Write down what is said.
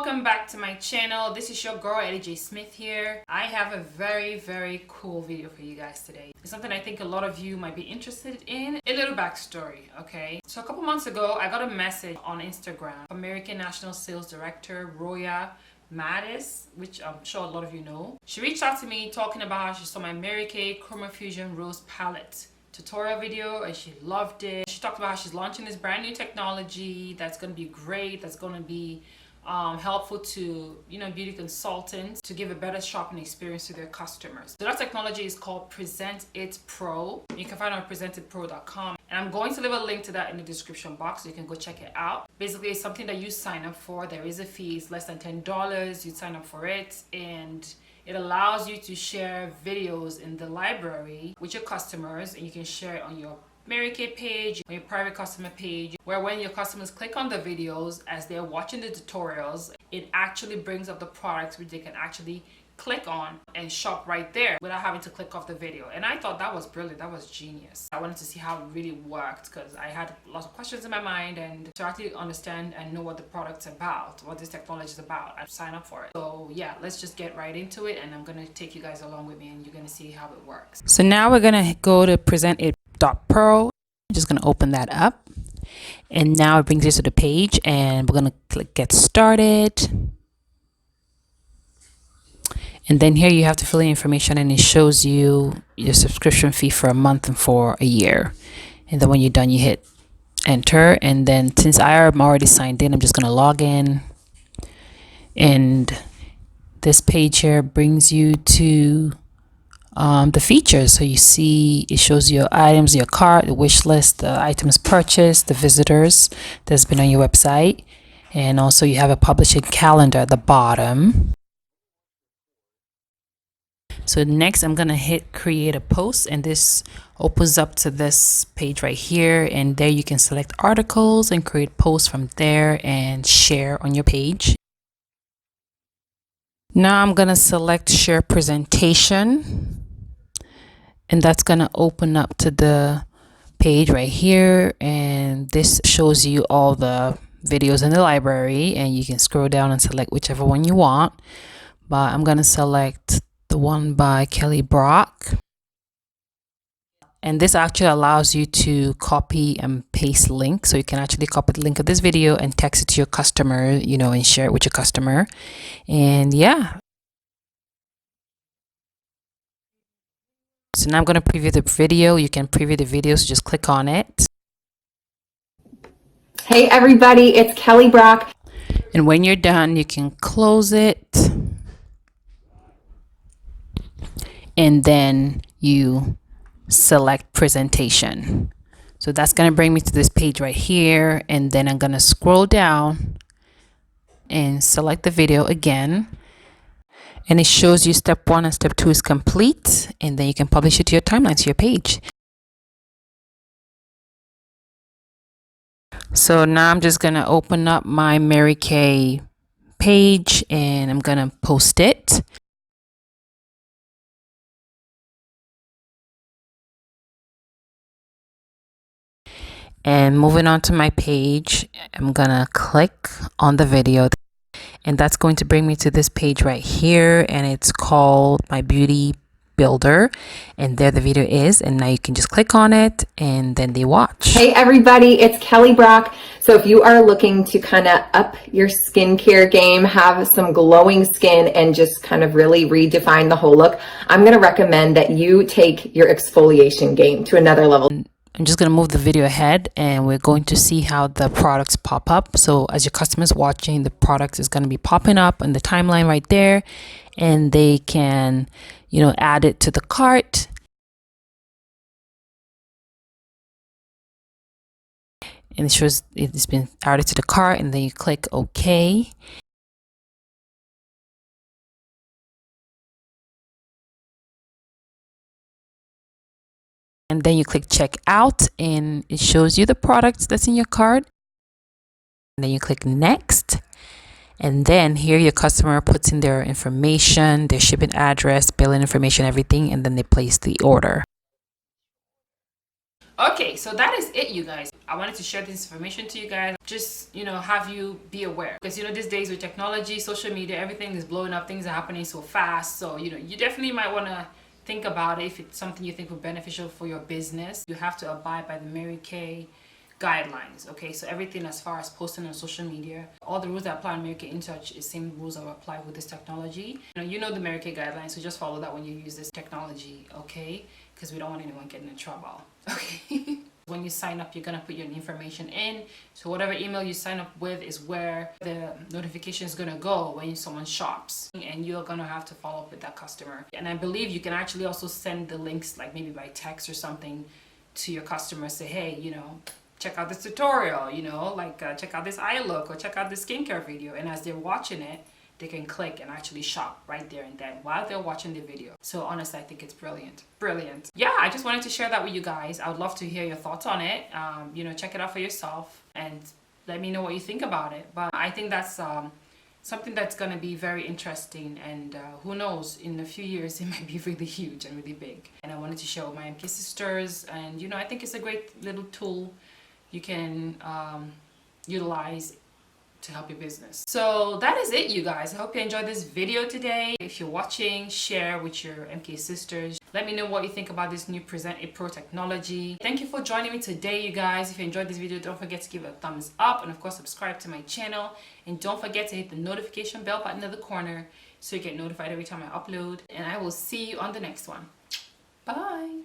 welcome back to my channel. This is your girl Eddie J Smith here. I have a very cool video for you guys today. It's something I think a lot of you might be interested in. A little backstory, okay? So a couple months ago I got a message on Instagram from American National Sales Director Roya Mattis, which I'm sure a lot of you know. She reached out to me talking about how she saw my Mary Kay Chroma Fusion Rose Palette tutorial video and she loved it. She talked about how she's launching this brand new technology that's going to be great, that's going to be helpful to beauty consultants to give a better shopping experience to their customers. So that technology is called Present It Pro. You can find it on presentitpro.com, and I'm going to leave a link to that in the description box so you can go check it out. Basically, it's something that you sign up for. There is a fee. It's less than $10. You sign up for it, and it allows you to share videos in the library with your customers, and you can share it on your Mary Kay page, on your private customer page, where when your customers click on the videos as they're watching the tutorials, it actually brings up the products which they can actually click on and shop right there without having to click off the video. And I thought that was brilliant. That was genius. I wanted to see how it really worked because I had lots of questions in my mind, and to actually understand and know what the product's about, what this technology is about, I signed up for it. So yeah, let's just get right into it, and I'm gonna take you guys along with me and you're gonna see how it works. So now we're gonna go to presentitpro. I'm just gonna open that up, and now it brings us to the page, and we're gonna click get started. And then here you have to fill in information, and it shows you your subscription fee for a month and for a year. And then when you're done, you hit enter. And then since I am already signed in, I'm just going to log in. And this page here brings you to the features. So you see it shows your items, your cart, the wish list, the items purchased, the visitors that's been on your website. And also you have a publishing calendar at the bottom. So next I'm gonna hit create a post, and this opens up to this page right here, and there you can select articles and create posts from there and share on your page. Now I'm gonna select share presentation, and that's gonna open up to the page right here, and this shows you all the videos in the library, and you can scroll down and select whichever one you want. But I'm gonna select the one by Kelly Brock, and this actually allows you to copy and paste links. So you can actually copy the link of this video and text it to your customer, and share it with your customer. And yeah, so now I'm going to preview the video. You can preview the video, so just click on it. Hey everybody, it's Kelly Brock, and when you're done you can close it. And then you select presentation. So that's going to bring me to this page right here. And then I'm going to scroll down and select the video again. And it shows you step 1 and step 2 is complete. And then you can publish it to your timeline, to your page. So now I'm just going to open up my Mary Kay page, and I'm going to post it. And moving on to my page, I'm gonna click on the video, and that's going to bring me to this page right here, and it's called My Beauty Builder, and there the video is. And now you can just click on it and then they watch. Hey everybody, it's Kelly Brock. So if you are looking to kind of up your skincare game, have some glowing skin, and just kind of really redefine the whole look, I'm going to recommend that you take your exfoliation game to another level. I'm just going to move the video ahead, and we're going to see how the products pop up. So as your customer's watching, the products is going to be popping up in the timeline right there, and they can, add it to the cart. And it shows it's been added to the cart, and then you click OK. And then you click check out, and it shows you the products that's in your cart. And then you click next. And then here your customer puts in their information, their shipping address, billing information, everything, and then they place the order. Okay, so that is it, you guys. I wanted to share this information to you guys, just, you know, have you be aware. Because, you know, these days with technology, social media, everything is blowing up, things are happening so fast. So, you know, you definitely might want to think about it if it's something you think would be beneficial for your business. You have to abide by the Mary Kay guidelines. Okay, so everything as far as posting on social media, all the rules that apply on Mary Kay InTouch is same rules that will apply with this technology. You know the Mary Kay guidelines, so just follow that when you use this technology, okay? Because we don't want anyone getting in trouble. Okay. When you sign up, you're gonna put your information in. So whatever email you sign up with is where the notification is gonna go when someone shops, and you're gonna have to follow up with that customer. And I believe you can actually also send the links, like maybe by text or something, to your customers. Say, hey, you know, check out this tutorial, you know, like check out this eye look or check out this skincare video. And as they're watching it, they can click and actually shop right there and then while they're watching the video. So honestly, I think it's brilliant. Brilliant. Yeah, I just wanted to share that with you guys. I would love to hear your thoughts on it. You know, check it out for yourself and let me know what you think about it. But I think that's something that's going to be very interesting, and who knows, in a few years it might be really huge and really big. And I wanted to share with my MK sisters, and you know, I think it's a great little tool you can utilize to help your business. So that is it, you guys. I hope you enjoyed this video today. If you're watching, share with your MK sisters. Let me know what you think about this new Present It Pro technology. Thank you for joining me today, you guys. If you enjoyed this video, don't forget to give it a thumbs up, and of course subscribe to my channel, and don't forget to hit the notification bell button in the corner so you get notified every time I upload. And I will see you on the next one. Bye.